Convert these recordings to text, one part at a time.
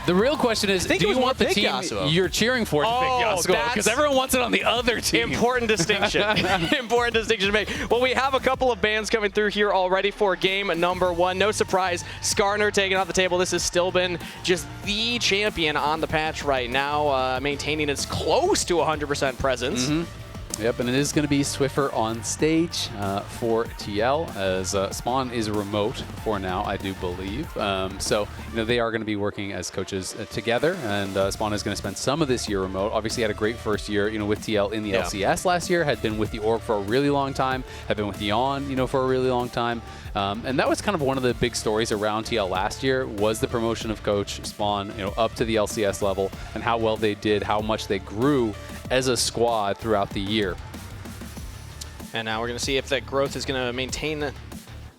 The real question is, do you want the team you're cheering for to pick Yasuo? Because everyone wants it on the other team. Important distinction. Important distinction to make. Well, we have a couple of bans coming through here already for game number 1. No surprise, Skarner taken off the table. This has still been just the champion on the patch right now, maintaining its close to 100% presence. Yep, and it is going to be Swiffer on stage for TL, as Spawn is remote for now, I do believe. So, they are going to be working as coaches together, and Spawn is going to spend some of this year remote. Obviously, had a great first year, with TL in the LCS last year, had been with the org for a really long time, had been with Yeon, for a really long time. And that was kind of one of the big stories around TL last year, was the promotion of Coach Spawn, up to the LCS level, and how well they did, how much they grew as a squad throughout the year. And now we're going to see if that growth is going to maintain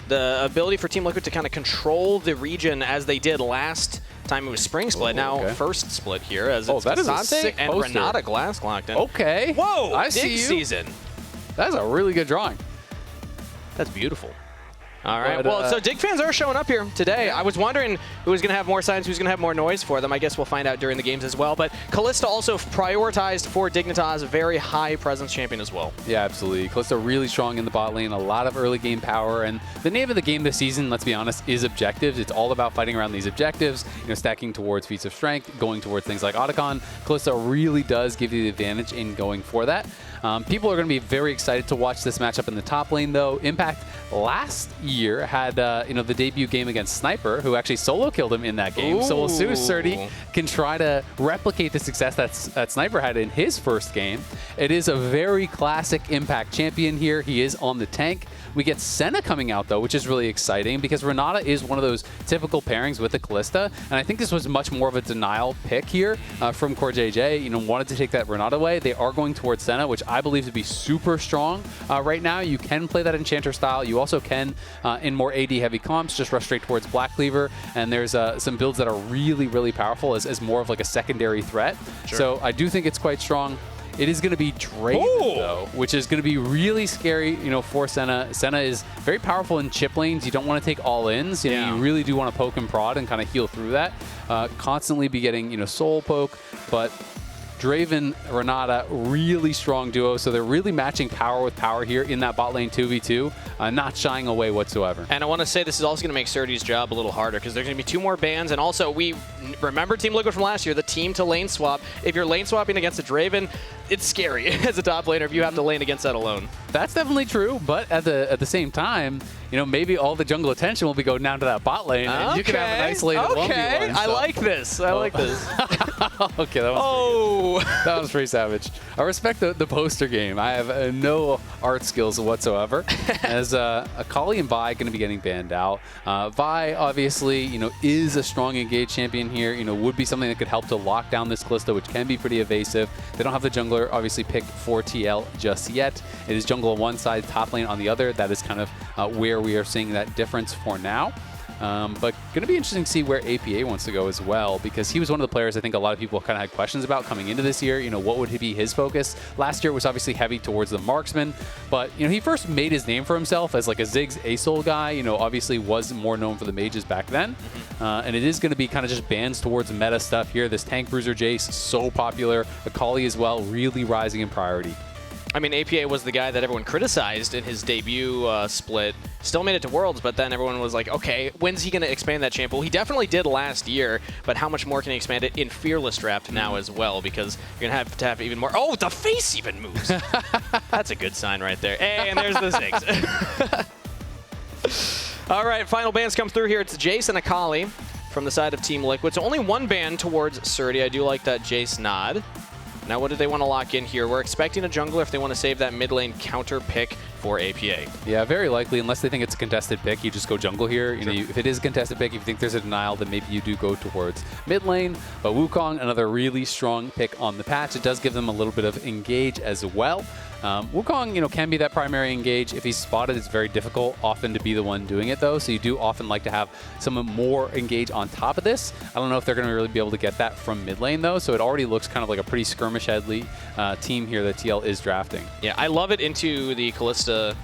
the ability for Team Liquid to kind of control the region as they did last time it was Spring Split. First split here as it's Ksante and Renaa Glasc locked in. Okay. Whoa, I see you. Season. That's a really good drawing. That's beautiful. All right, well, so Dig fans are showing up here today. I was wondering who was going to have more signs, who's going to have more noise for them. I guess we'll find out during the games as well. But Kalista also prioritized for Dignitas, a very high presence champion as well. Yeah, absolutely. Kalista really strong in the bot lane, a lot of early game power. And the name of the game this season, let's be honest, is objectives. It's all about fighting around these objectives, stacking towards feats of strength, going towards things like Otacon. Kalista really does give you the advantage in going for that. People are going to be very excited to watch this matchup in the top lane, though. Impact last year had the debut game against Sniper, who actually solo killed him in that game. Ooh. So we'll see if Srtty can try to replicate the success that Sniper had in his first game. It is a very classic Impact champion here. He is on the tank. We get Senna coming out, though, which is really exciting because Renaa is one of those typical pairings with the Kalista. And I think this was much more of a denial pick here from CoreJJ. Wanted to take that Renaa away. They are going towards Senna, which I believe to be super strong right now. You can play that Enchanter style. You also can, in more AD heavy comps, just rush straight towards Black Cleaver. And there's some builds that are really, really powerful as more of like a secondary threat. Sure. So I do think it's quite strong. It is going to be Draven, though, which is going to be really scary, for Senna. Senna is very powerful in chip lanes. You don't want to take all-ins. You really do want to poke and prod and kind of heal through that. Constantly be getting, soul poke, but Draven, Renaa, really strong duo, so they're really matching power with power here in that bot lane 2v2, not shying away whatsoever. And I want to say this is also going to make Srtty's job a little harder because there's going to be 2 more bans, and also we remember Team Liquid from last year, the team to lane swap. If you're lane swapping against a Draven, it's scary as a top laner if you have to lane against that alone. That's definitely true, but at the same time, maybe all the jungle attention will be going down to that bot lane, and you can have an isolated 1v1. I like this. I like this. Okay, that was pretty savage. I respect the poster game. I have no art skills whatsoever. As Akali and Vi going to be getting banned out. Vi, obviously, is a strong engaged champion here. Would be something that could help to lock down this Kalista, which can be pretty evasive. They don't have the jungler, obviously, picked for TL just yet. It is jungle on one side, top lane on the other. That is kind of where we are seeing that difference for now. But going to be interesting to see where APA wants to go as well, because he was one of the players I think a lot of people kind of had questions about coming into this year. What would be his focus? Last year was obviously heavy towards the marksman, but he first made his name for himself as like a Ziggs ASOL guy. Obviously was more known for the mages back then, and it is going to be kind of just bans towards meta stuff here. This tank bruiser Jace, so popular. Akali as well, really rising in priority. I mean, APA was the guy that everyone criticized in his debut split. Still made it to Worlds, but then everyone was like, okay, when's he going to expand that champ? Well, he definitely did last year, but how much more can he expand it in Fearless Draft now as well? Because you're going to have even more. Oh, the face even moves. That's a good sign right there. And there's the Ziggs. All right, final bans come through here. It's Jace and Akali from the side of Team Liquid. So only one ban towards Srtty. I do like that Jace nod. Now, what do they want to lock in here? We're expecting a jungler if they want to save that mid lane counter pick for APA. Yeah, very likely, unless they think it's a contested pick, you just go jungle here. Sure. If it is a contested pick, if you think there's a denial, then maybe you do go towards mid lane. But Wukong, another really strong pick on the patch. It does give them a little bit of engage as well. Wukong, can be that primary engage. If he's spotted, it's very difficult often to be the one doing it, though. So you do often like to have someone more engage on top of this. I don't know if they're going to really be able to get that from mid lane, though. So it already looks kind of like a pretty skirmish-headly team here that TL is drafting. Yeah, I love it into the Kalista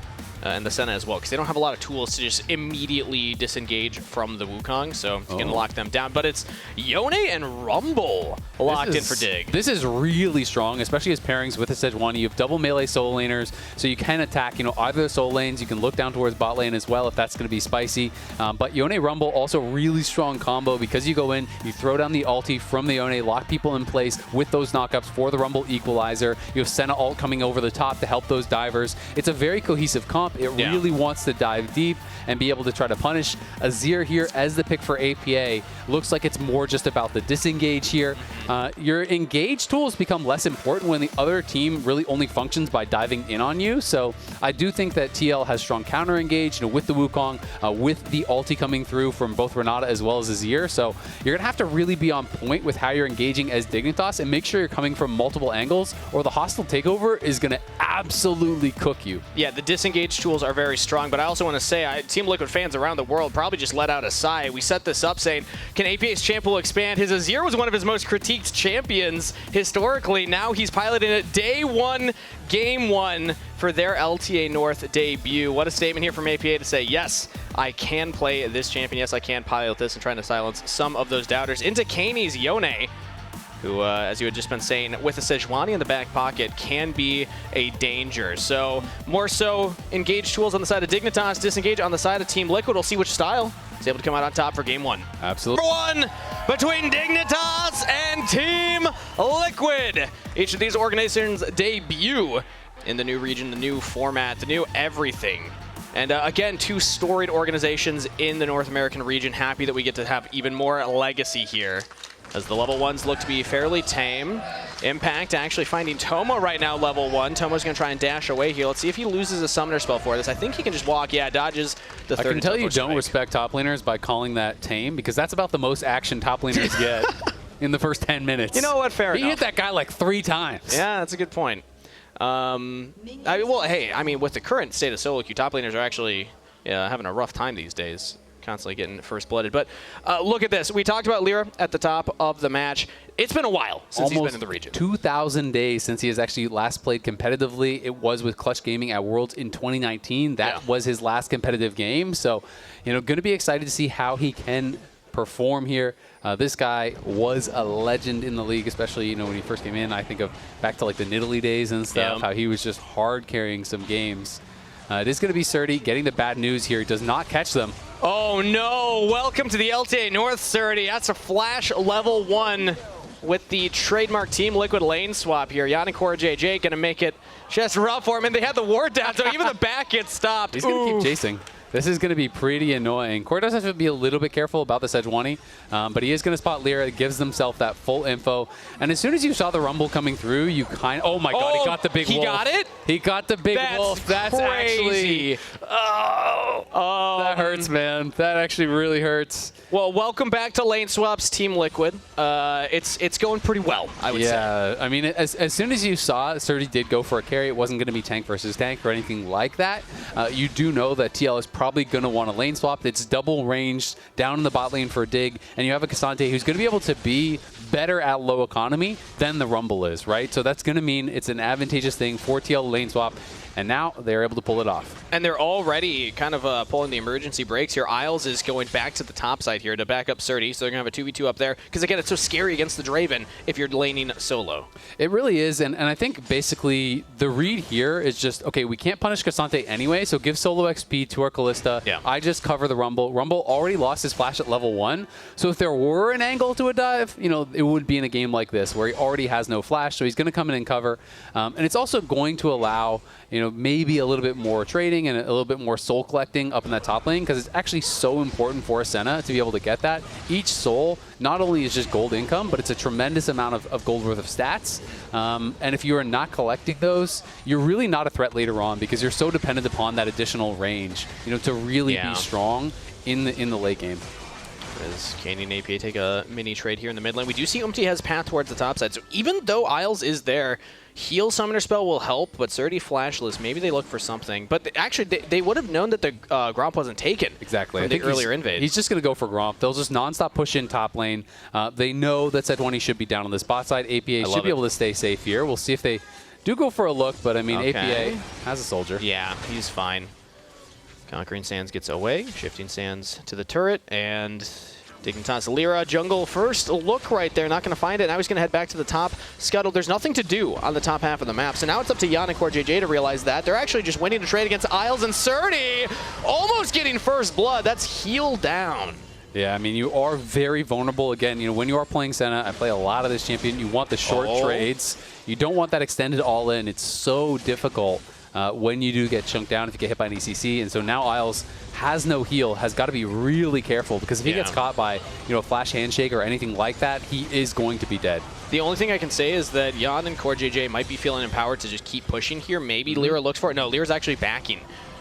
and the Senna as well, because they don't have a lot of tools to just immediately disengage from the Wukong, so you can lock them down. But it's Yone and Rumble locked in for Dig. This is really strong, especially as pairings with the Sejuani. You have double melee soul laners, so you can attack, either the soul lanes. You can look down towards bot lane as well if that's going to be spicy. But Yone Rumble, also really strong combo, because you go in, you throw down the ulti from the Yone, lock people in place with those knockups for the Rumble equalizer. You have Senna ult coming over the top to help those divers. It's a very cohesive comp. It really wants to dive deep and be able to try to punish. Azir here as the pick for APA. Looks like it's more just about the disengage here. Your engage tools become less important when the other team really only functions by diving in on you. So I do think that TL has strong counter engage, with the Wukong, with the ulti coming through from both Renaa as well as Azir. So you're gonna have to really be on point with how you're engaging as Dignitas and make sure you're coming from multiple angles, or the hostile takeover is gonna absolutely cook you. Yeah, the disengage tools are very strong, but I also want to say, Team Liquid fans around the world probably just let out a sigh. We set this up saying, can APA's champ will expand? His Azir was one of his most critiqued champions historically. Now he's piloting it day 1, game 1 for their LTA North debut. What a statement here from APA to say, yes, I can play this champion. Yes, I can pilot this, and trying to silence some of those doubters. Into Kaine's Yone, who, as you had just been saying, with a Sejuani in the back pocket, can be a danger. So, more so, engage tools on the side of Dignitas, disengage on the side of Team Liquid. We'll see which style is able to come out on top for game 1. Absolutely. Number 1 between Dignitas and Team Liquid. Each of these organizations debut in the new region, the new format, the new everything. And again, 2 storied organizations in the North American region. Happy that we get to have even more legacy here, as the level 1s look to be fairly tame. Impact actually finding Tomo right now, level 1. Tomo's going to try and dash away here. Let's see if he loses a summoner spell for this. I think he can just walk. Yeah, dodges the third. I can tell you don't respect top laners by calling that tame, because that's about the most action top laners get in the first 10 minutes. You know what? Fair enough. He hit that guy like 3 times. Yeah, that's a good point. Well, hey, I mean, with the current state of solo queue, top laners are actually having a rough time these days, constantly getting first blooded. But look at this. We talked about Lira at the top of the match. It's been a while since he's been in the region. 2,000 days since he has actually last played competitively. It was with Clutch Gaming at Worlds in 2019. That was his last competitive game. So, going to be excited to see how he can perform here. This guy was a legend in the league, especially when he first came in. I think of back to like the Nidalee days and stuff, how he was just hard carrying some games. It is going to be Srtty getting the bad news here. He does not catch them. Oh no! Welcome to the LTA North, Srtty. That's a flash level 1 with the trademark Team Liquid lane swap here. Yone and CoreJJ going to make it just rough for him, and they had the ward down, so even the back gets stopped. He's going to keep chasing. This is going to be pretty annoying. Core does have to be a little bit careful about the Sejuani, but he is going to spot Lira. It gives himself that full info. And as soon as you saw the Rumble coming through, you oh my God, he got the big wolf. He got it? He got the big wolf. That's crazy. Actually... Oh, that hurts, man. That actually really hurts. Well, welcome back to Lane Swaps, Team Liquid. It's going pretty well, I would say. Yeah, I mean, as soon as you saw Srtty did go for a carry, it wasn't going to be tank versus tank or anything like that. You do know that TL is probably going to want a lane swap. It's double ranged down in the bot lane for a dig, and you have a Ksante who's going to be able to be better at low economy than the Rumble is, right? So that's going to mean it's an advantageous thing for TL lane swap. And now they're able to pull it off. And they're already kind of pulling the emergency brakes here. Isles is going back to the top side here to back up Srtty, so they're going to have a 2v2 up there. Because, again, it's so scary against the Draven if you're laning solo. It really is, and I think basically the read here is just, okay, we can't punish Ksante anyway, so give solo XP to our Kalista. Yeah. I just cover the Rumble. Rumble already lost his flash at level 1, so if there were an angle to a dive, it would be in a game like this where he already has no flash, so he's going to come in and cover. And it's also going to allow maybe a little bit more trading and a little bit more soul collecting up in that top lane, because it's actually so important for a Senna to be able to get that. Each soul not only is just gold income, but it's a tremendous amount of gold worth of stats. And if you are not collecting those, you're really not a threat later on, because you're so dependent upon that additional range, to really be strong in the late game. As Keine and APA take a mini trade here in the mid lane. We do see Umti has path towards the top side, so even though Isles is there, heal summoner spell will help, but Srtty flashless, maybe they look for something. But actually, they would have known that the Gromp wasn't taken. Exactly. From the earlier invade. He's just going to go for Gromp. They'll just nonstop push in top lane. They know that Sejuani should be down on this bot side. APA should be able to stay safe here. We'll see if they do go for a look, but I mean, APA has a soldier. Yeah, he's fine. Conquering Sands gets away, shifting Sands to the turret, and Dignitas Lira, jungle first look right there, not going to find it. Now he's going to head back to the top scuttle. There's nothing to do on the top half of the map, so now it's up to Yeon and CoreJJ to realize that. They're actually just winning to trade against Isles, and Srtty almost getting first blood. That's heal down. Yeah, I mean, you are very vulnerable. Again, you know, when you are playing Senna, I play a lot of this champion, you want the short trades. You don't want that extended all-in. It's so difficult when you do get chunked down if you get hit by an ECC. And so now Isles has no heal, has got to be really careful, because if he gets caught by, you know, a flash handshake or anything like that, he is going to be dead. The only thing I can say is that Yeon and CoreJJ might be feeling empowered to just keep pushing here. Maybe Lira looks for it. No, Lira's actually backing.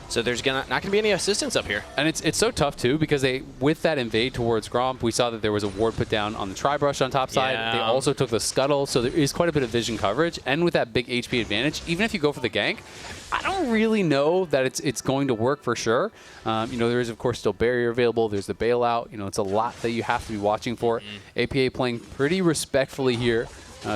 So there's not going to be any assistance up here. And it's so tough, too, because with that invade towards Gromp, we saw that there was a ward put down on the Tri-Brush on top side. They also took the Scuttle, so there is quite a bit of vision coverage. And with that big HP advantage, even if you go for the gank, I don't really know that it's going to work for sure. You know, there is, of course, still barrier available. There's the bailout. You know, it's a lot that you have to be watching for. APA playing pretty respectfully here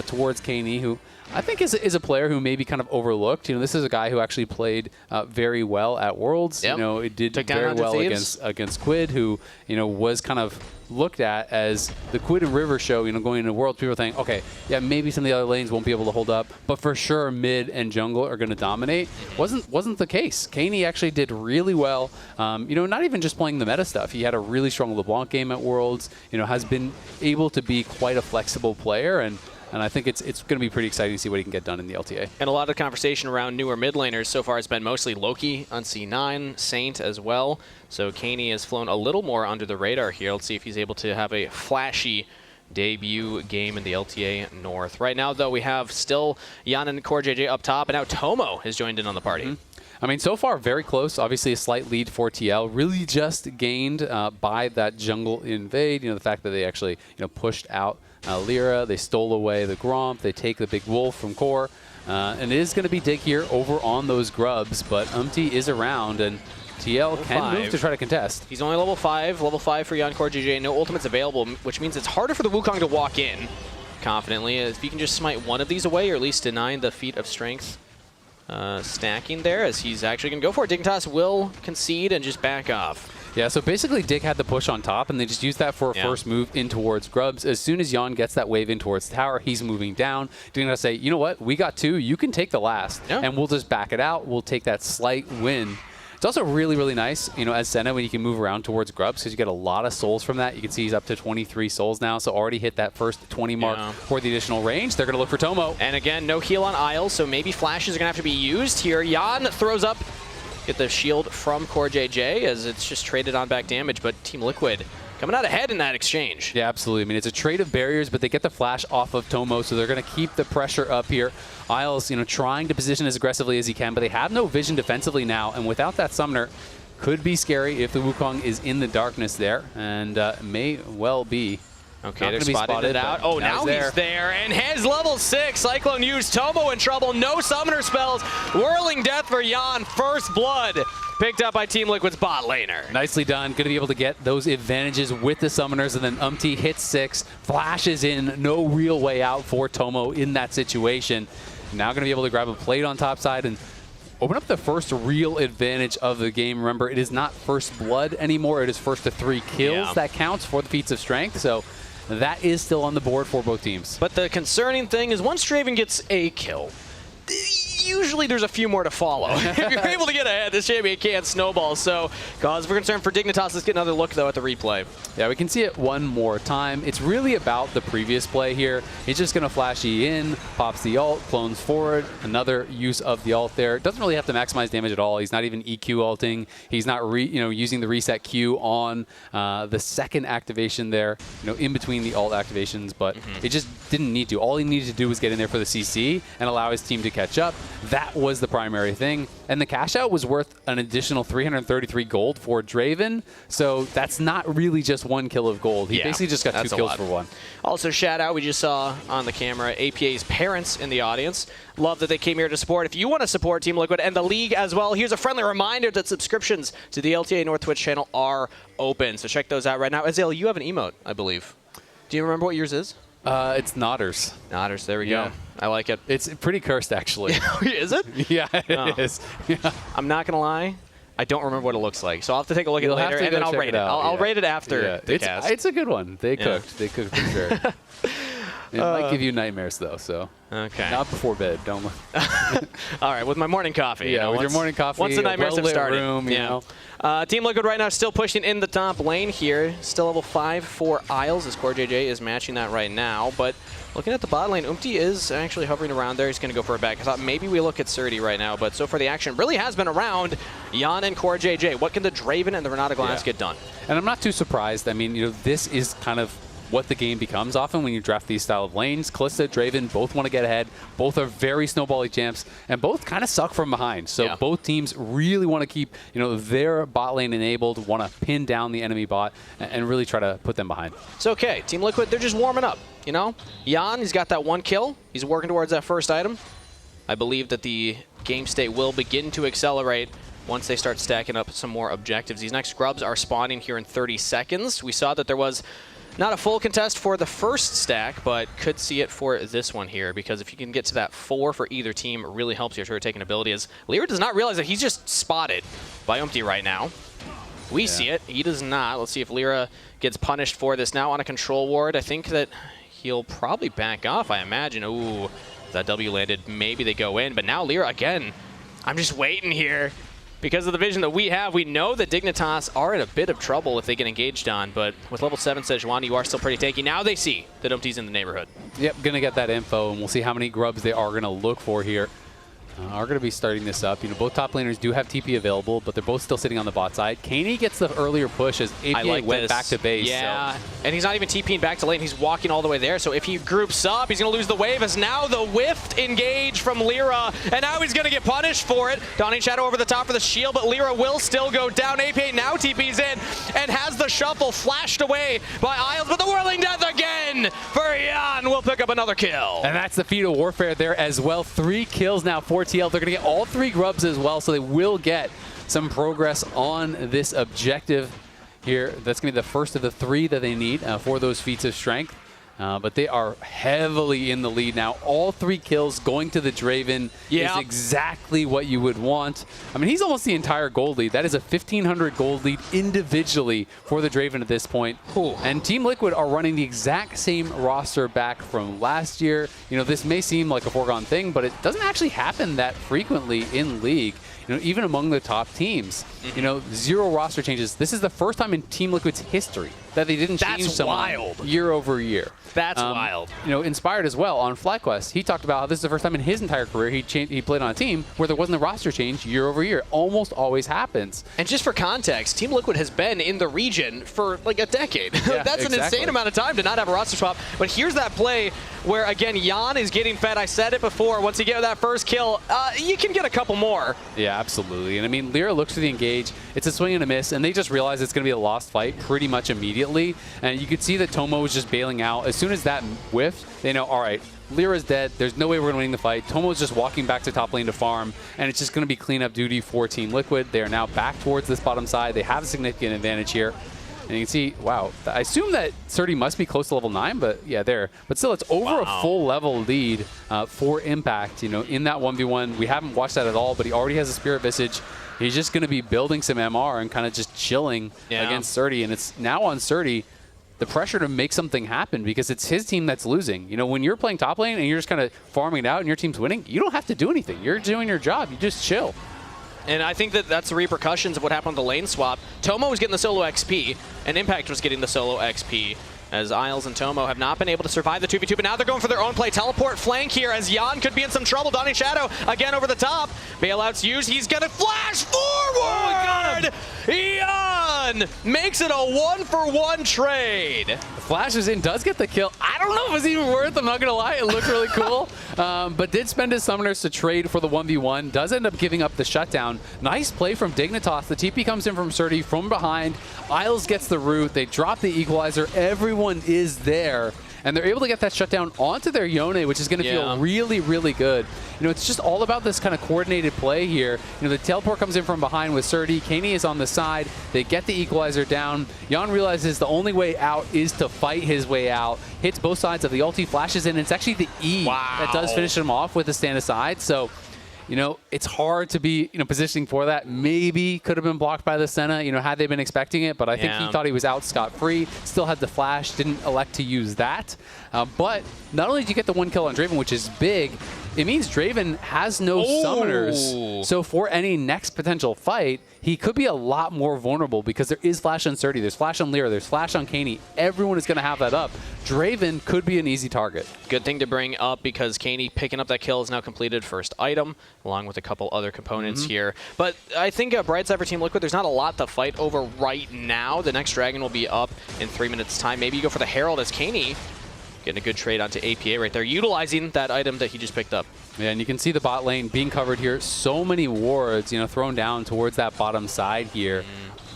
towards Keine, who I think is a player who may be kind of overlooked. You know, this is a guy who actually played very well at Worlds. You know, it did very well against Quid, who, you know, was kind of looked at as the Quid and River show, you know, going into Worlds. People think, okay, yeah, maybe some of the other lanes won't be able to hold up, but for sure mid and jungle are going to dominate. Wasn't the case. Keine actually did really well. You know, not even just playing the meta stuff. He had a really strong LeBlanc game at Worlds. You know, has been able to be quite a flexible player, and I think it's going to be pretty exciting to see what he can get done in the LTA. And a lot of conversation around newer mid laners so far has been mostly Loki on C9, Saint as well. So Keine has flown a little more under the radar here. Let's see if he's able to have a flashy debut game in the LTA North. Right now, though, we have still Yeon and CoreJJ up top, and now Tomo has joined in on the party. I mean, so far, very close. Obviously, a slight lead for TL. Really just gained by that jungle invade. You know, the fact that they actually, you know, pushed out Lira. They stole away the Gromp. They take the big wolf from Core. And it is going to be Dig here over on those grubs, but Umti is around, and TL can move to try to contest. He's only level 5 for Yeon CoreJJ. No ultimates available, which means it's harder for the Wukong to walk in confidently. If you can just smite one of these away, or at least deny the feat of strength stacking there, as he's actually going to go for it. Dignitas will concede and just back off. Yeah, so basically Dig had the push on top, and they just used that for a first move in towards Grubs. As soon as Yeon gets that wave in towards the tower, he's moving down. Dignitas say, you know what, we got 2, you can take the last, and we'll just back it out. We'll take that slight win. It's also really, really nice, you know, as Senna, when you can move around towards Grubs, because you get a lot of souls from that. You can see he's up to 23 souls now, so already hit that first 20 mark for the additional range. They're going to look for Tomo. And again, no heal on Isles, so maybe flashes are going to have to be used here. Yeon throws up, get the shield from CoreJJ, as it's just traded on back damage, but Team Liquid coming out ahead in that exchange. Yeah, absolutely. I mean, it's a trade of barriers, but they get the flash off of Tomo, so they're going to keep the pressure up here. Isles, you know, trying to position as aggressively as he can, but they have no vision defensively now, and without that summoner, could be scary if the Wukong is in the darkness there, and may well be. Okay, they're spotted it out. Oh, now he's there, and has level 6. Cyclone used. Tomo in trouble. No summoner spells. Whirling death for Yeon. First blood picked up by Team Liquid's bot laner. Nicely done. Going to be able to get those advantages with the summoners, and then Umti hits 6, flashes in. No real way out for Tomo in that situation. Now going to be able to grab a plate on top side and open up the first real advantage of the game. Remember, it is not first blood anymore. It is first to 3 kills that counts for the feats of strength. So that is still on the board for both teams. But the concerning thing is once Draven gets a kill, usually there's a few more to follow. If you're able to get ahead, this champion can't snowball. So cause for concern for Dignitas. Let's get another look, though, at the replay. Yeah, we can see it one more time. It's really about the previous play here. He's just going to flash E in, pops the ult, clones forward. Another use of the ult there. Doesn't really have to maximize damage at all. He's not even EQ ulting. He's not using the reset Q on the second activation there, in between the ult activations, but it just didn't need to. All he needed to do was get in there for the CC and allow his team to catch up. That was the primary thing. And the cash out was worth an additional 333 gold for Draven. So that's not really just 1 kill of gold. He basically just got 2 kills for 1. Also, shout out, we just saw on the camera APA's parents in the audience. Love that they came here to support. If you want to support Team Liquid and the league as well, here's a friendly reminder that subscriptions to the LTA North Twitch channel are open. So check those out right now. Azael, you have an emote, I believe. Do you remember what yours is? It's Nodders. Nodders, there we go. I like it. It's pretty cursed, actually. Is it? Yeah, it is. Yeah. I'm not going to lie. I don't remember what it looks like, so I'll have to take a look at it later, and then I'll rate it. I'll rate it after the cast. It's a good one. They cooked. They cooked for sure. It might give you nightmares, though, so okay. Not before bed. Don't look. All right, with my morning coffee. Yeah, with your morning coffee. Once the nightmares have started. Room, you know. Team Liquid right now still pushing in the top lane here. Still level 5 for Isles, as CoreJJ is matching that right now. But looking at the bot lane, Umti is actually hovering around there. He's going to go for a back. I thought maybe we look at Srtty right now, but so far the action really has been around Yeon and CoreJJ. What can the Draven and the Renaa Glasc get done? And I'm not too surprised. I mean, you know, this is kind of what the game becomes often when you draft these style of lanes. Kalista, Draven, both want to get ahead. Both are very snowbally champs, and both kind of suck from behind. So both teams really want to keep, you know, their bot lane enabled, want to pin down the enemy bot, and really try to put them behind. It's okay. Team Liquid, they're just warming up, you know? Yeon, he's got that 1 kill. He's working towards that first item. I believe that the game state will begin to accelerate once they start stacking up some more objectives. These next grubs are spawning here in 30 seconds. We saw that there was not a full contest for the first stack, but could see it for this one here, because if you can get to that 4 for either team, it really helps your turret taking ability, as Lira does not realize that he's just spotted by Umti right now. We see it. He does not. Let's see if Lira gets punished for this now on a control ward. I think that he'll probably back off, I imagine. Ooh, that W landed. Maybe they go in, but now Lira, again, I'm just waiting here. Because of the vision that we have, we know that Dignitas are in a bit of trouble if they get engaged on, but with level 7 Sejuani, you are still pretty tanky. Now they see that Umti's in the neighborhood. Yep, going to get that info, and we'll see how many grubs they are going to look for here. Are going to be starting this up. You know, both top laners do have TP available, but they're both still sitting on the bot side. Keine gets the earlier push as APA went back to base. Yeah, and he's not even TPing back to lane. He's walking all the way there. So if he groups up, he's going to lose the wave, as now the whiffed engage from Lira, and now he's going to get punished for it. Dawning Shadow over the top for the shield, but Lira will still go down. APA now TP's in and has the shuffle flashed away by Isles, but the whirling death again for Yeon will pick up another kill. And that's the feat of warfare there as well. 3 kills now for TL. They're going to get all 3 grubs as well, so they will get some progress on this objective here. That's going to be the first of the 3 that they need for those feats of strength. But they are heavily in the lead now. All 3 kills going to the Draven is exactly what you would want. I mean, he's almost the entire gold lead. That is a 1,500 gold lead individually for the Draven at this point. Cool. And Team Liquid are running the exact same roster back from last year. You know, this may seem like a foregone thing, but it doesn't actually happen that frequently in League. You know, even among the top teams, you know, 0 roster changes. This is the first time in Team Liquid's history that they didn't change someone year over year. That's wild. You know, inspired as well on FlyQuest. He talked about how this is the first time in his entire career he played on a team where there wasn't a roster change year over year. Almost always happens. And just for context, Team Liquid has been in the region for like a decade. Yeah, That's an insane amount of time to not have a roster swap. But here's that play where, again, Yeon is getting fed. I said it before. Once you get that first kill, you can get a couple more. Yeah, absolutely. And I mean, Lira looks for the engage. It's a swing and a miss, and they just realize it's going to be a lost fight pretty much immediately. And you could see that Tomo was just bailing out. As soon as that whiffed, they know, all right, Lira's dead. There's no way we're going to win the fight. Tomo's just walking back to top lane to farm, and it's just going to be cleanup duty for Team Liquid. They are now back towards this bottom side. They have a significant advantage here. And you can see, wow, I assume that Srtty must be close to level 9, but yeah, there. But still, it's over a full level lead for Impact, you know, in that 1v1. We haven't watched that at all, but he already has a Spirit Visage. He's just going to be building some MR and kind of just chilling against Srtty. And it's now on Srtty the pressure to make something happen, because it's his team that's losing. You know, when you're playing top lane and you're just kind of farming it out and your team's winning, you don't have to do anything. You're doing your job. You just chill. And I think that that's the repercussions of what happened on the lane swap. Tomo was getting the solo XP, and Impact was getting the solo XP, as Isles and Tomo have not been able to survive the 2v2, but now they're going for their own play. Teleport flank here, as Yeon could be in some trouble. Dawning Shadow again over the top. Bailout's used. He's going to flash forward! Oh, Yeon makes it a 1-for-1 trade. The flash is in, does get the kill. I don't know if it was even worth, I'm not going to lie. It looked really cool. But did spend his summoners to trade for the 1v1. Does end up giving up the shutdown. Nice play from Dignitas. The TP comes in from Srtty from behind. Isles gets the root. They drop the equalizer. Everyone is there. And they're able to get that shutdown onto their Yone, which is going to feel really, really good. You know, it's just all about this kind of coordinated play here. You know, the teleport comes in from behind with Srtty. Keine is on the side. They get the equalizer down. Yeon realizes the only way out is to fight his way out. Hits both sides of the ulti, flashes in. It's actually the E that does finish him off with the stand aside. So it's hard to be, positioning for that. Maybe could have been blocked by the Senna, had they been expecting it, but I think he thought he was out scot-free, still had the flash, didn't elect to use that. But not only did you get the 1 kill on Draven, which is big, it means Draven has no summoners. So for any next potential fight, he could be a lot more vulnerable because there is flash on Srtty, there's flash on Lira, there's flash on Keine. Everyone is going to have that up. Draven could be an easy target. Good thing to bring up because Keine picking up that kill is now completed first item, along with a couple other components here. But I think bright side for Team Liquid, there's not a lot to fight over right now. The next dragon will be up in 3 minutes time. Maybe you go for the Herald as Keine getting a good trade onto APA right there, utilizing that item that he just picked up. Yeah, and you can see the bot lane being covered here. So many wards, thrown down towards that bottom side here.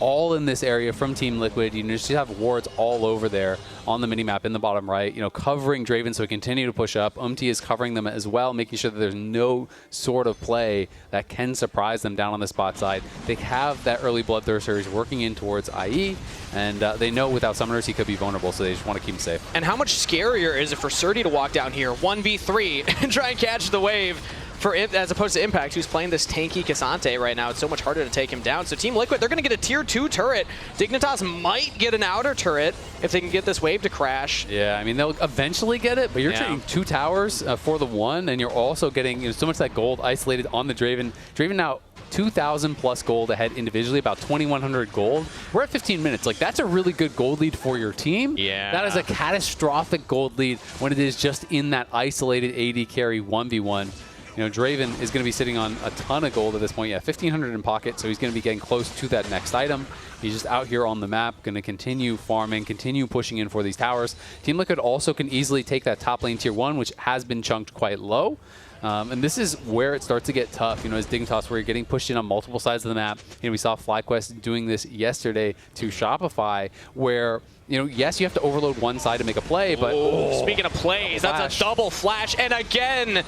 All in this area from Team Liquid. You just have wards all over there on the minimap in the bottom right, covering Draven so he continue to push up. Umti is covering them as well, making sure that there's no sort of play that can surprise them down on the spot side. They have that early Bloodthirsters working in towards IE, and they know without summoners he could be vulnerable, so they just want to keep him safe. And how much scarier is it for Srtty to walk down here 1v3 and try and catch the wave? As opposed to Impact, who's playing this tanky Ksante right now. It's so much harder to take him down. So Team Liquid, they're going to get a tier 2 turret. Dignitas might get an outer turret if they can get this wave to crash. Yeah, I mean, they'll eventually get it, but you're trading 2 towers for the 1, and you're also getting so much of that gold isolated on the Draven. Draven now 2,000 plus gold ahead individually, about 2,100 gold. We're at 15 minutes. Like, that's a really good gold lead for your team. Yeah. That is a catastrophic gold lead when it is just in that isolated AD carry 1v1. Draven is going to be sitting on a ton of gold at this point. Yeah, 1,500 in pocket, so he's going to be getting close to that next item. He's just out here on the map, going to continue farming, continue pushing in for these towers. Team Liquid also can easily take that top lane tier 1, which has been chunked quite low. And this is where it starts to get tough, as Dignitas, where you're getting pushed in on multiple sides of the map. We saw FlyQuest doing this yesterday to Shopify, where yes, you have to overload one side to make a play, but... Speaking of plays, that's a double flash, and again...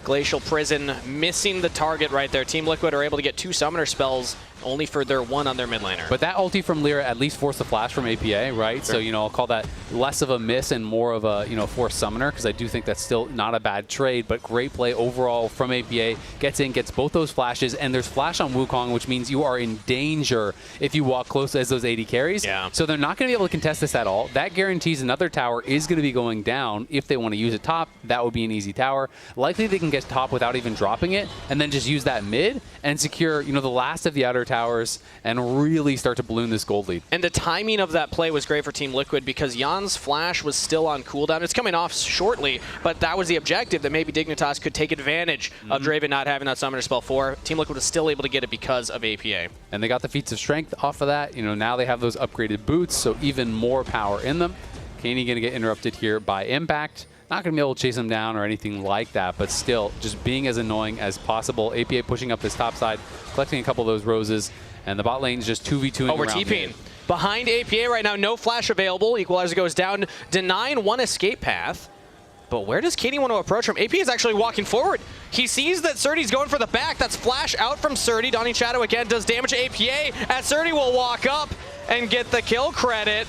Glacial Prison missing the target right there. Team Liquid are able to get 2 summoner spells only for their 1 on their mid laner. But that ulti from Lira at least forced the flash from APA, right? Sure. So, I'll call that less of a miss and more of a, forced summoner, because I do think that's still not a bad trade, but great play overall from APA. Gets in, gets both those flashes, and there's flash on Wukong, which means you are in danger if you walk close as those AD carries. Yeah. So they're not going to be able to contest this at all. That guarantees another tower is going to be going down. If they want to use it top, that would be an easy tower. Likely they can get top without even dropping it, and then just use that mid and secure, the last of the outer towers and really start to balloon this gold lead. And the timing of that play was great for Team Liquid because Yeon's flash was still on cooldown. It's coming off shortly, but that was the objective, that maybe Dignitas could take advantage of Draven not having that summoner spell for. Team Liquid was still able to get it because of APA. And they got the feats of strength off of that. Now they have those upgraded boots, so even more power in them. Keine going to get interrupted here by Impact. Not going to be able to chase him down or anything like that, but still just being as annoying as possible. APA pushing up this top side, collecting a couple of those roses, and the bot lane is just 2v2ing around. We're TPing. Behind APA right now, no flash available. Equalizer goes down, denying 1 escape path. But where does Keine want to approach from? AP is actually walking forward. He sees that Srtty's going for the back. That's flash out from Srtty. Donning Shadow again does damage to APA, as Srtty will walk up and get the kill credit.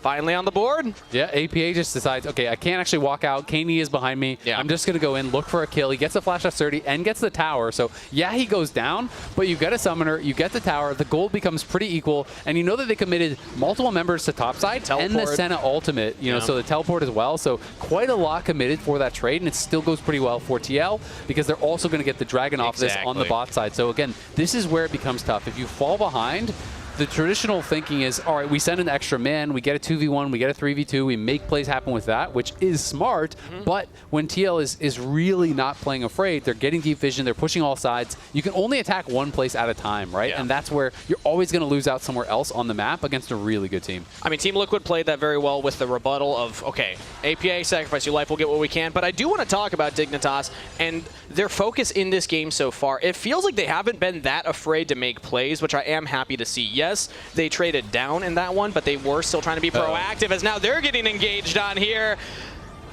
Finally on the board. Yeah, APA just decides, okay, I can't actually walk out. Keine is behind me. Yeah. I'm just going to go in, look for a kill. He gets a flash off Srtty and gets the tower. So, yeah, he goes down, but you get a summoner, you get the tower, the gold becomes pretty equal, and you know that they committed multiple members to topside and the Senna ultimate, so the teleport as well. So, quite a lot committed for that trade, and it still goes pretty well for TL because they're also going to get the dragon off this on the bot side. So, again, this is where it becomes tough. If you fall behind, the traditional thinking is, all right, we send an extra man, we get a 2v1, we get a 3v2, we make plays happen with that, which is smart, but when TL is really not playing afraid, they're getting deep vision, they're pushing all sides, you can only attack one place at a time, right? Yeah. And that's where you're always going to lose out somewhere else on the map against a really good team. I mean, Team Liquid played that very well with the rebuttal of, okay, APA, sacrifice your life, we'll get what we can, but I do want to talk about Dignitas and their focus in this game so far. It feels like they haven't been that afraid to make plays, which I am happy to see. Yes, they traded down in that one, but they were still trying to be proactive as now they're getting engaged on here.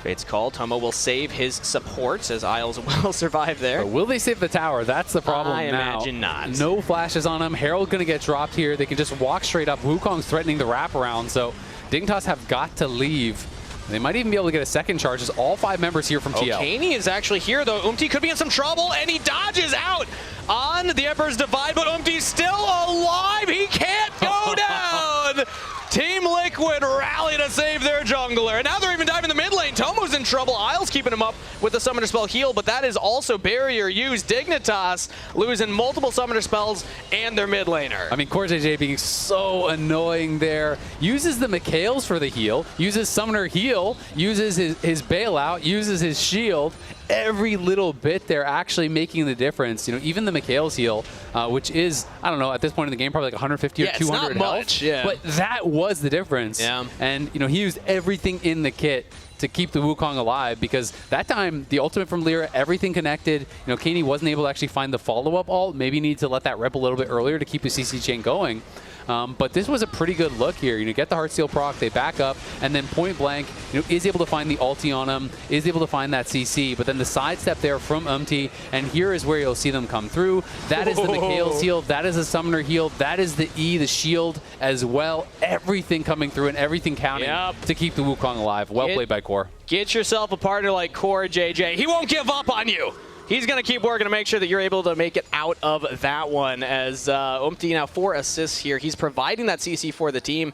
Fate's call. Tomo will save his supports as Isles will survive there. But will they save the tower? That's the problem I now. imagine not. No flashes on him. Herald going to get dropped here. They can just walk straight up. Wukong's threatening the wraparound, so Dignitas have got to leave They might even be able to get a second charge as all 5 members here from TL. Keine is actually here, though. Umti could be in some trouble, and he dodges out on the Emperor's Divide, but Umti's still alive. He can't go down. Team Liquid rally to save their jungler. And now they're even diving the mid lane. Tomo's in trouble. Isle's keeping him up with the Summoner Spell heal, but that is also barrier used. Dignitas losing multiple Summoner Spells and their mid laner. I mean, CoreJJ being so annoying there. Uses the Mikhails for the heal, uses Summoner heal, uses his bailout, uses his shield. Every little bit there actually making the difference. You know, even the Mikhails heal, which is, I don't know, at this point in the game, probably like 150 or 200 it's not health. much, yeah. But that was the difference. Yeah. And, you know, he used everything in the kit to keep the Wukong alive, because that time, the ultimate from Lira, everything connected. You know, Keine wasn't able to actually find the follow-up ult. Maybe needed to let that rep a little bit earlier to keep the CC chain going. But this was a pretty good look here. You know, get the Heartsteel proc, they back up, and then point blank, you know, is able to find the ulti on him, is able to find that CC, but then the sidestep there from Umti, and here is where you'll see them come through. That is the Mikhails heal, that is the Summoner heal, that is the E, the shield as well. Everything coming through and everything counting to keep the Wukong alive. Well played by Core. Get yourself a partner like CoreJJ. He won't give up on you. He's going to keep working to make sure that you're able to make it out of that one, as Umti now 4 assists here. He's providing that CC for the team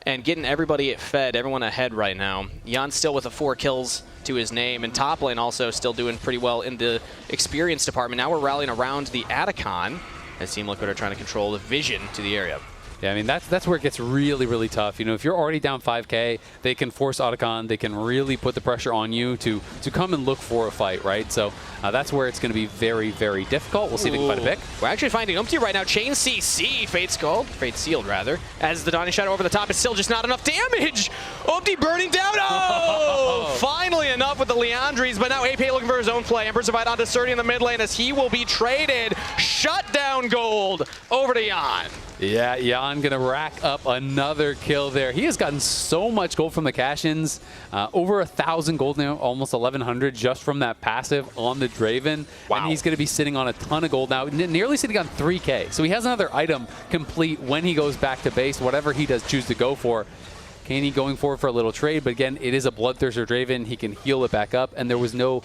and getting everybody fed, everyone ahead right now. Yeon still with 4 kills to his name, and top lane also still doing pretty well in the experience department. Now we're rallying around the Adacon as Team Liquid are trying to control the vision to the area. Yeah, I mean, that's where it gets really, really tough. You know, if you're already down 5K, they can force Otacon. They can really put the pressure on you to come and look for a fight, right? So that's where it's going to be very, very difficult. We'll see if they can find a pick. We're actually finding Umti right now. Chain CC, Fate Sealed rather, as the Dawning Shadow over the top is still just not enough damage. Umti burning down. Oh! Finally enough with the Leandries, but now AP looking for his own play. Emperor's Divide onto Srtty in the mid lane as he will be traded. Shutdown gold over to Yeon. Yeah, Yeon gonna rack up another kill there. He has gotten so much gold from the cash-ins. Over 1,000 gold now, almost 1,100 just from that passive on the Draven. Wow. And he's gonna be sitting on a ton of gold now, nearly sitting on 3K. So he has another item complete when he goes back to base, whatever he does choose to go for. Keine going forward for a little trade, but again, it is a Bloodthirster Draven. He can heal it back up, and there was no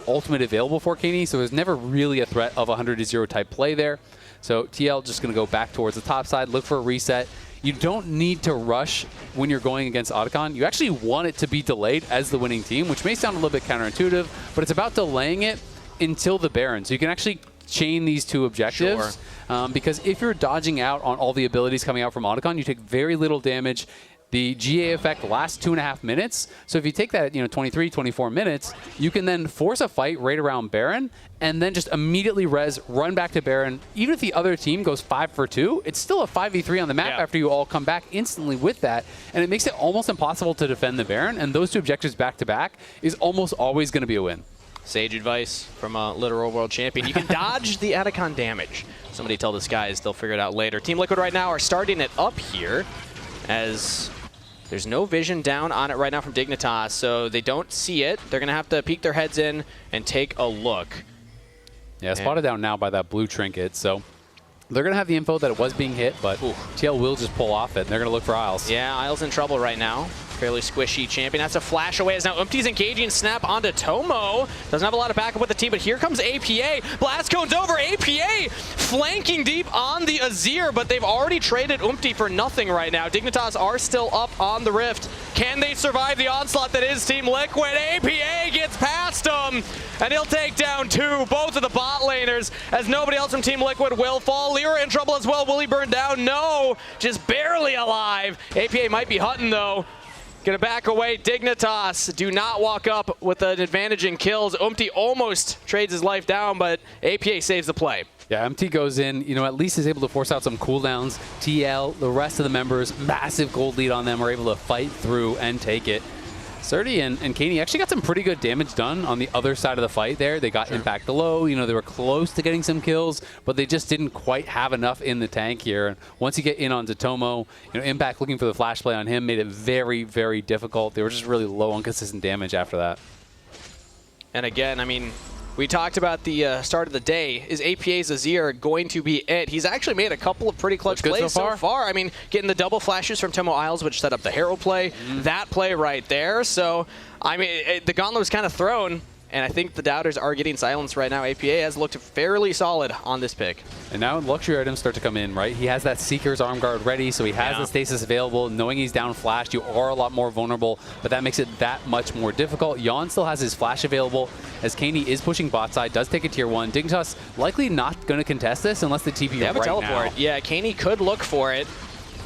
ultimate available for Keine, so there's never really a threat of 100-0 type play there. So TL just going to go back towards the top side, look for a reset. You don't need to rush when you're going against Otacon. You actually want it to be delayed as the winning team, which may sound a little bit counterintuitive, but it's about delaying it until the Baron. So you can actually chain these 2 objectives. Sure. Because if you're dodging out on all the abilities coming out from Otacon, you take very little damage. The GA effect lasts 2.5 minutes. So if you take that at 23, 24 minutes, you can then force a fight right around Baron and then just immediately res, run back to Baron. Even if the other team goes 5 for 2, it's still a 5v3 on the map after you all come back instantly with that. And it makes it almost impossible to defend the Baron. And those 2 objectives back to back is almost always going to be a win. Sage advice from a literal world champion. You can dodge the Adacon damage. Somebody tell this guys, they'll figure it out later. Team Liquid right now are starting it up here as there's no vision down on it right now from Dignitas, so they don't see it. They're going to have to peek their heads in and take a look. Yeah, spotted down now by that blue trinket, so they're going to have the info that it was being hit, but TL will just pull off it, and they're going to look for Isles. Yeah, Isles in trouble right now. Fairly squishy champion. That's a flash away as now Umti's engaging snap onto Tomo. Doesn't have a lot of backup with the team, but here comes APA. Blast cone's over. APA flanking deep on the Azir, but they've already traded Umti for nothing right now. Dignitas are still up on the Rift. Can they survive the onslaught that is Team Liquid? APA gets past them, and he'll take down 2, both of the bot laners, as nobody else from Team Liquid will fall. Lira in trouble as well. Will he burn down? No, just barely alive. APA might be hunting though. Gonna back away. Dignitas do not walk up with an advantage in kills. Umti almost trades his life down, but APA saves the play. Yeah, MT goes in, at least is able to force out some cooldowns. TL, the rest of the members, massive gold lead on them, are able to fight through and take it. Srtty and Keine actually got some pretty good damage done on the other side of the fight there. They got impact low, they were close to getting some kills, but they just didn't quite have enough in the tank here. And once you get in onto Tomo, impact looking for the flash play on him made it very, very difficult. They were just really low on consistent damage after that. And again, I mean, We talked about the start of the day. Is APA's Azir going to be it? He's actually made a couple of pretty clutch plays so far. I mean, getting the double flashes from Tomo Isles, which set up the Herald play. That play right there. So, I mean, the gauntlet was kind of thrown. And I think the doubters are getting silenced right now. APA has looked fairly solid on this pick. And now luxury items start to come in, right? He has that Seeker's arm guard ready, so he has the stasis available. Knowing he's down flashed, you are a lot more vulnerable, but that makes it that much more difficult. Yeon still has his flash available, as Keine is pushing bot side, does take a tier 1. Dignitas likely not going to contest this unless the TP they have right a teleport. now. Yeah, Keine could look for it.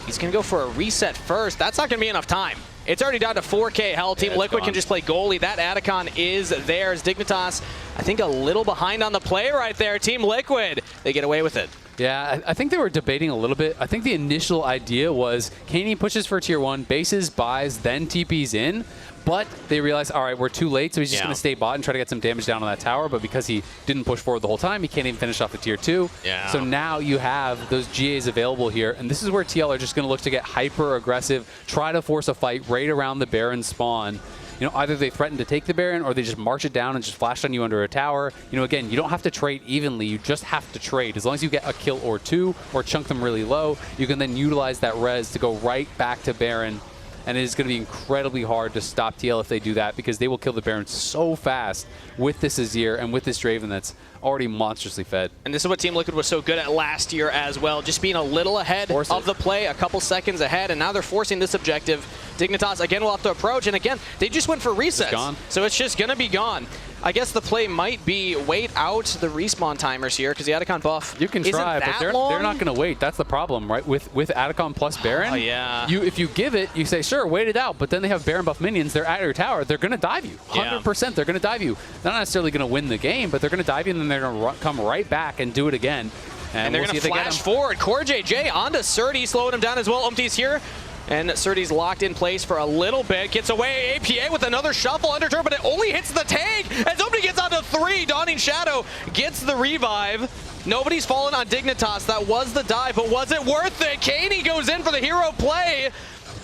He's going to go for a reset first. That's not going to be enough time. It's already down to 4K health. Team Liquid can just play goalie. That Adicon is theirs. Dignitas, I think, a little behind on the play right there. Team Liquid, they get away with it. Yeah, I think they were debating a little bit. I think the initial idea was Keine pushes for tier 1, bases, buys, then TPs in. But they realized, all right, we're too late, so he's just going to stay bot and try to get some damage down on that tower. But because he didn't push forward the whole time, he can't even finish off the tier 2. Yeah. So now you have those GAs available here. And this is where TL are just going to look to get hyper-aggressive, try to force a fight right around the Baron spawn. You know, either they threaten to take the Baron or they just march it down and just flash on you under a tower. You know, again, you don't have to trade evenly. You just have to trade. As long as you get a kill or 2 or chunk them really low, you can then utilize that res to go right back to Baron. And it is going to be incredibly hard to stop TL if they do that, because they will kill the Baron so fast with this Azir and with this Draven that's already monstrously fed. And this is what Team Liquid was so good at last year as well, just being a little ahead of the play, a couple seconds ahead, and now they're forcing this objective. Dignitas, again, will have to approach, and again, they just went for resets. It's gone. So it's just going to be gone. I guess the play might be wait out the respawn timers here, because the Adicon buff You can try, but they're not going to wait. That's the problem, right? With Adicon plus Baron, if you give it, you say, sure, wait it out, but then they have Baron buff minions, they're at your tower, they're going to dive you. 100%, they're going to dive you. They're not necessarily going to win the game, but they're going to dive you, and then they're going to come right back and do it again. And they're going to flash forward. CoreJJ onto Srtty, slowing him down as well. Umti's here. And Srtty's locked in place for a little bit. Gets away. APA with another shuffle under turn, but it only hits the tank as Umti gets onto 3. Dawning Shadow gets the revive. Nobody's fallen on Dignitas. That was the dive, but was it worth it? Keine goes in for the hero play.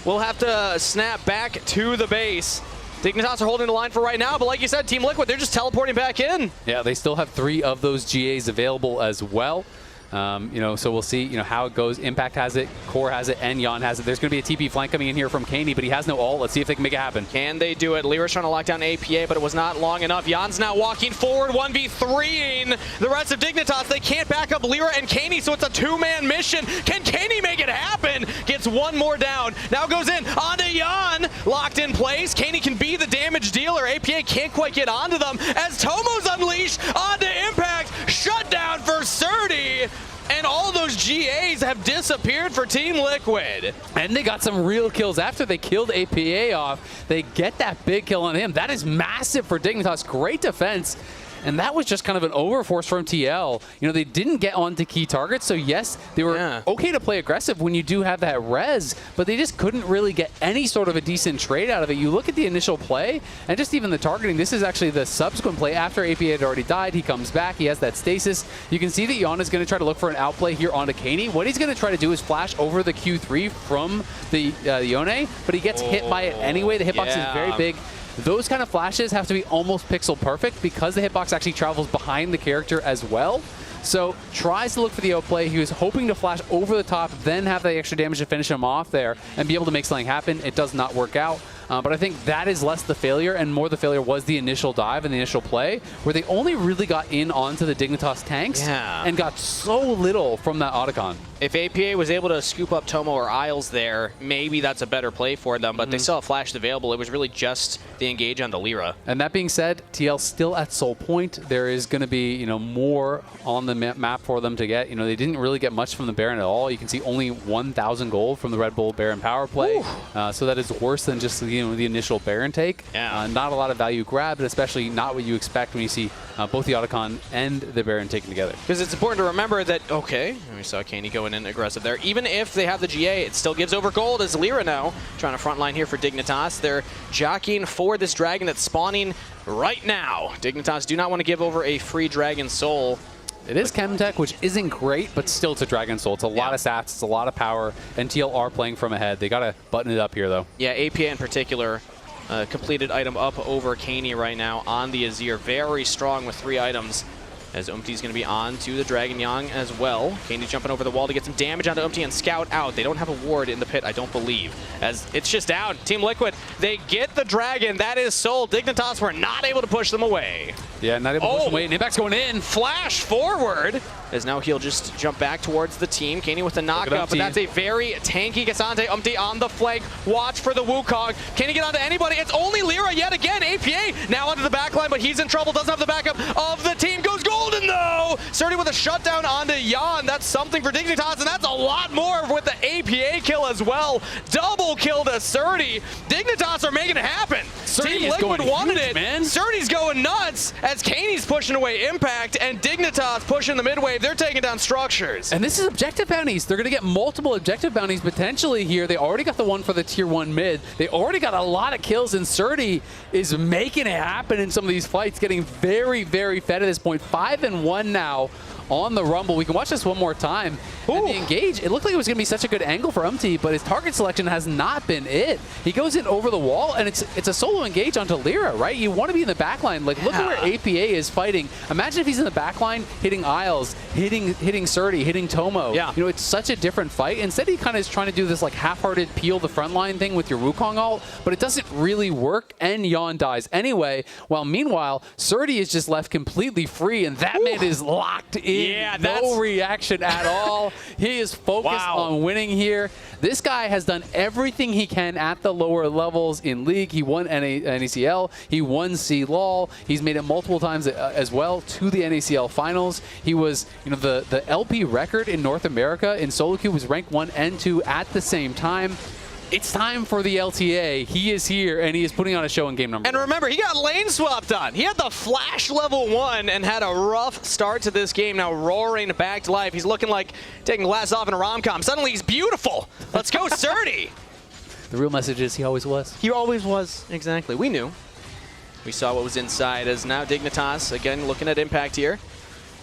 We'll have to snap back to the base. Dignitas are holding the line for right now, but like you said, Team Liquid, they're just teleporting back in. Yeah, they still have 3 of those GAs available as well. You know, so we'll see, you know, how it goes. Impact has it, Core has it, and Yeon has it. There's going to be a TP flank coming in here from Keine, but he has no ult. Let's see if they can make it happen. Can they do it? Lira's trying to lock down APA, but it was not long enough. Yeon's now walking forward, 1v3ing the rest of Dignitas. They can't back up Lira and Keine, so it's a 2-man mission. Can Keine make it happen? Gets one more down. Now goes in onto Yeon, locked in place. Keine can be the damage dealer. APA can't quite get onto them as Tomo's unleashed onto Impact. Shutdown for Srtty. And all those GAs have disappeared for Team Liquid. And they got some real kills after they killed APA off. They get that big kill on him. That is massive for Dignitas. Great defense. And that was just kind of an overforce from TL. You know, they didn't get onto key targets, so yes, they were okay to play aggressive when you do have that res, but they just couldn't really get any sort of a decent trade out of it. You look at the initial play, and just even the targeting, this is actually the subsequent play after APA had already died. He comes back, he has that stasis. You can see that Yeon is going to try to look for an outplay here onto Keine. What he's going to try to do is flash over the Q3 from the Yone, but he gets hit by it anyway. The hitbox is very big. Those kind of flashes have to be almost pixel perfect because the hitbox actually travels behind the character as well. So tries to look for the outplay. He was hoping to flash over the top, then have the extra damage to finish him off there and be able to make something happen. It does not work out. But I think that is less the failure, and more the failure was the initial dive and the initial play, where they only really got in onto the Dignitas tanks and got so little from that Adicon. If APA was able to scoop up Tomo or Isles there, maybe that's a better play for them, but they still have flash available. It was really just the engage on the Lira. And that being said, TL still at soul point. There is going to be, you know, more on the map for them to get. You know, they didn't really get much from the Baron at all. You can see only 1,000 gold from the Red Bull Baron power play. So that is worse than just, you know, the initial Baron take. Not a lot of value grabbed, especially not what you expect when you see both the Adicon and the Baron taken together. Because it's important to remember that, okay, we saw Keine going in aggressive there. Even if they have the GA, it still gives over gold as Lira now trying to frontline here for Dignitas. They're jockeying for this dragon that's spawning right now. Dignitas do not want to give over a free dragon soul. It is Chemtech, which isn't great, but still it's a Dragon Soul. It's a lot of stats, it's a lot of power, and TL are playing from ahead. They got to button it up here, though. Yeah, APA in particular, completed item up over Keine right now on the Azir. Very strong with 3 items. As Umti's going to be on to the Dragon Yang as well. Kane's jumping over the wall to get some damage onto Umti and scout out. They don't have a ward in the pit, I don't believe. As it's just down. Team Liquid, they get the Dragon. That is sold. Dignitas were not able to push them away. Yeah, not able to push them away. And Impact's going in. Flash forward. As now he'll just jump back towards the team. Keine with the knockup, but that's a very tanky Ksante. Umti on the flank. Watch for the Wukong. Can he get onto anybody? It's only Lira yet again. APA now onto the backline, but he's in trouble. Doesn't have the backup of the team. Goes golden though. Srtty with a shutdown onto Yeon. That's something for Dignitas, and that's a lot more with the APA kill as well. Double kill to Srtty. Dignitas are making it happen. Team Liquid wanted it. Man. Srtty's going nuts as Kane's pushing away Impact and Dignitas pushing the mid wave. They're taking down structures. And this is objective bounties. They're going to get multiple objective bounties potentially here. They already got the one for the tier 1 mid. They already got a lot of kills, and Srtty is making it happen in some of these fights, getting very, very fed at this point. 5-1 now on the Rumble. We can watch this one more time. And the engage, it looked like it was going to be such a good angle for Umti, but his target selection has not been it. He goes in over the wall, and it's a solo engage onto Lira, right? You want to be in the backline. Like, look at where APA is fighting. Imagine if he's in the backline hitting Isles, hitting Srtty, hitting Tomo. Yeah. You know, it's such a different fight. Instead, he kind of is trying to do this like half-hearted peel the front line thing with your Wukong ult, but it doesn't really work, and Yeon dies anyway. While meanwhile, Srtty is just left completely free, and that man is locked in. Yeah, no reaction at all. He is focused on winning here. This guy has done everything he can at the lower levels in League. He won NACL. He won CLOL. He's made it multiple times as well to the NACL finals. He was, you know, the LP record in North America in solo queue was ranked 1 and 2 at the same time. It's time for the LTA. He is here, and he is putting on a show in game number 1. And remember, he got lane swapped on. He had the flash level 1 and had a rough start to this game. Now roaring back to life. He's looking like taking glasses off in a rom-com. Suddenly he's beautiful. Let's go, Srtty. The real message is he always was. He always was. Exactly. We knew. We saw what was inside as now Dignitas, again, looking at Impact here.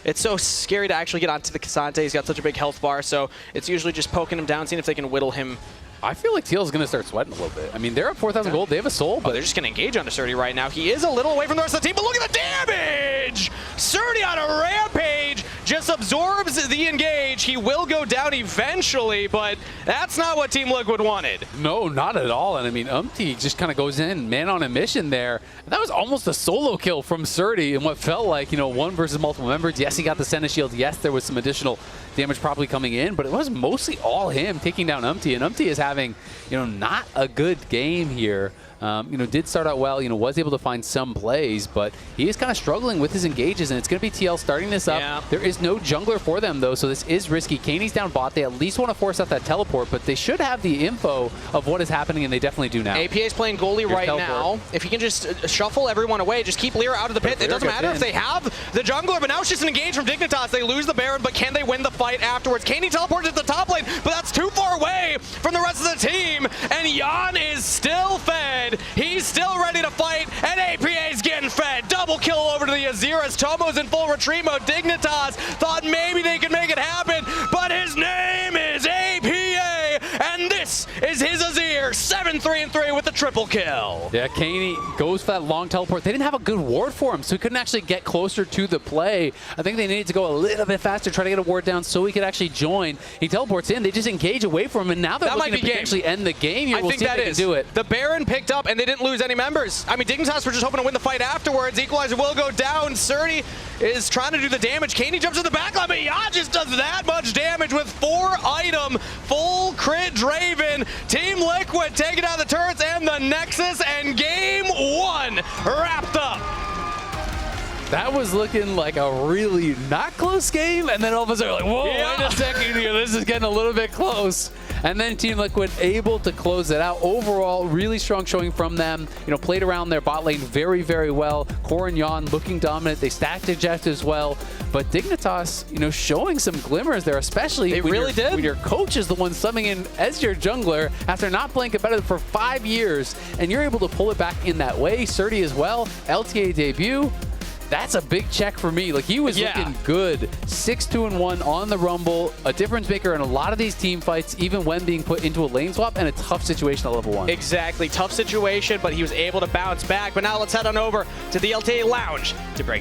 It's so scary to actually get onto the Ksante. He's got such a big health bar, so it's usually just poking him down, seeing if they can whittle him. I feel like TL is going to start sweating a little bit. I mean, they're up 4,000 gold. They have a soul, but they're just going to engage onto Srtty right now. He is a little away from the rest of the team, but look at the damage! Srtty on a rampage just absorbs the engage. He will go down eventually, but that's not what Team Liquid wanted. No, not at all. And I mean, Umti just kind of goes in, man on a mission there. And that was almost a solo kill from Srtty in what felt like, you know, 1 versus multiple members. Yes, he got the Senna shield. Yes, there was some additional damage probably coming in, but it was mostly all him taking down Umti. And Umti is having, you know, not a good game here. You know, did start out well, you know, was able to find some plays, but he is kind of struggling with his engages, and it's going to be TL starting this up. Yeah. There is no jungler for them, though, so this is risky. Kane's down bot. They at least want to force out that teleport, but they should have the info of what is happening, and they definitely do now. APA is playing goalie right now. If he can just shuffle everyone away, just keep Lira out of the pit. It doesn't matter if they have the jungler, but now it's just an engage from Dignitas. They lose the Baron, but can they win the fight afterwards? Keine teleports to the top lane, but that's too far away from the rest of the team, and Yeon is still fed. He's still ready to fight, and APA's getting fed. Double kill over to the Azir as Tomo's in full retreat mode. Dignitas thought maybe they could make it happen, but his name is APA, and this is his Azir. 7-3-3 with the triple kill. Yeah, Keine goes for that long teleport. They didn't have a good ward for him, so he couldn't actually get closer to the play. I think they needed to go a little bit faster, try to get a ward down so he could actually join. He teleports in, they just engage away from him, and now they're looking to potentially end the game here. We'll see if they can do it. The Baron picked up, and they didn't lose any members. I mean, Dignitas were just hoping to win the fight afterwards. Equalizer will go down. Srtty is trying to do the damage. Keine jumps in the backline, but Yeon just does that much damage with 4-item full crit Draven. Team Liquid taking out the turrets and the Nexus, and game 1 wrapped up. That was looking like a really not close game, and then all of a sudden, like, whoa, wait a second here, this is getting a little bit close. And then Team Liquid able to close it out. Overall, really strong showing from them. You know, played around their bot lane very, very well. Core and Yeon looking dominant. They stacked objectives well. But Dignitas, you know, showing some glimmers there, especially when your coach is the one subbing in as your jungler after not playing competitive for 5 years, and you're able to pull it back in that way. Srtty as well, LTA debut. That's a big check for me. Like, he was looking good. 6-2-1 on the Rumble, a difference maker in a lot of these team fights, even when being put into a lane swap and a tough situation at level 1. Exactly. Tough situation, but he was able to bounce back. But now let's head on over to the LTA Lounge to break that